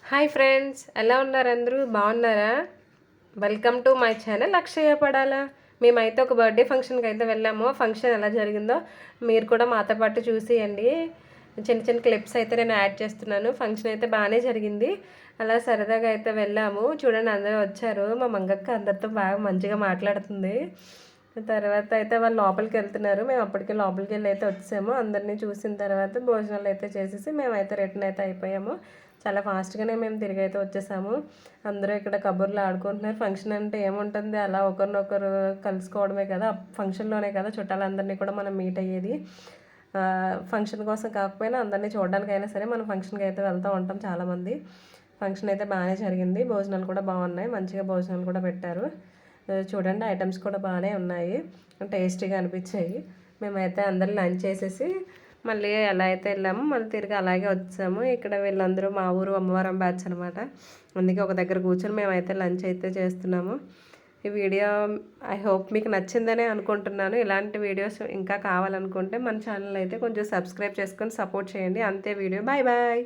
Hi friends, ఎలా ఉన్నారు? అందరూ బాగున్నారా? వెల్కమ్ టు మై ఛానల్ అక్షయ పడాలా. మేమైతే ఒక బర్త్డే ఫంక్షన్కి అయితే వెళ్ళాము. ఫంక్షన్ ఎలా జరిగిందో మీరు కూడా మాతో పాటు చూసేయండి. చిన్న చిన్న క్లిప్స్ అయితే నేను యాడ్ చేస్తున్నాను. ఫంక్షన్ అయితే బాగానే జరిగింది. అలా సరదాగా అయితే వెళ్ళాము. చూడండి, అందరూ వచ్చారు. మా మంగక్క అందరితో బాగా మంచిగా మాట్లాడుతుంది. తర్వాత అయితే వాళ్ళు లోపలికి వెళ్తున్నారు. మేము అప్పటికే లోపలికి వెళ్ళి అయితే వచ్చాము. అందరినీ చూసిన తర్వాత భోజనాలు అయితే చేసేసి మేమైతే రిటర్న్ అయితే అయిపోయాము. చాలా ఫాస్ట్గానే మేము తిరిగి అయితే వచ్చేసాము. అందరూ ఇక్కడ కబుర్లు ఆడుకుంటున్నారు. ఫంక్షన్ అంటే ఏముంటుంది, అలా ఒకరినొకరు కలుసుకోవడమే కదా. ఫంక్షన్లోనే కదా చుట్టాలందరినీ కూడా మనం మీట్ అయ్యేది. ఫంక్షన్ కోసం కాకపోయినా అందరినీ చూడడానికైనా సరే మనం ఫంక్షన్కి అయితే వెళ్తూ ఉంటాం చాలామంది. ఫంక్షన్ అయితే బాగానే జరిగింది. భోజనాలు కూడా బాగున్నాయి. మంచిగా భోజనాలు కూడా పెట్టారు. చూడండి, ఐటమ్స్ కూడా బాగానే ఉన్నాయి, టేస్టీగా అనిపించాయి. మేమైతే అందరూ లంచ్ చేసేసి మళ్ళీ ఎలా అయితే వెళ్ళామో మళ్ళీ తిరిగి అలాగే వచ్చాము. ఇక్కడ వీళ్ళందరూ మా ఊరు అమ్మవారం బ్యాచ్ అనమాట. అందుకే ఒక దగ్గర కూర్చొని మేమైతే లంచ్ అయితే చేస్తున్నాము. ఈ వీడియో ఐ హోప్ మీకు నచ్చిందనే అనుకుంటున్నాను. ఇలాంటి వీడియోస్ ఇంకా కావాలనుకుంటే మన ఛానల్ అయితే కొంచెం సబ్స్క్రైబ్ చేసుకొని సపోర్ట్ చేయండి. అంతే వీడియో. Bye bye.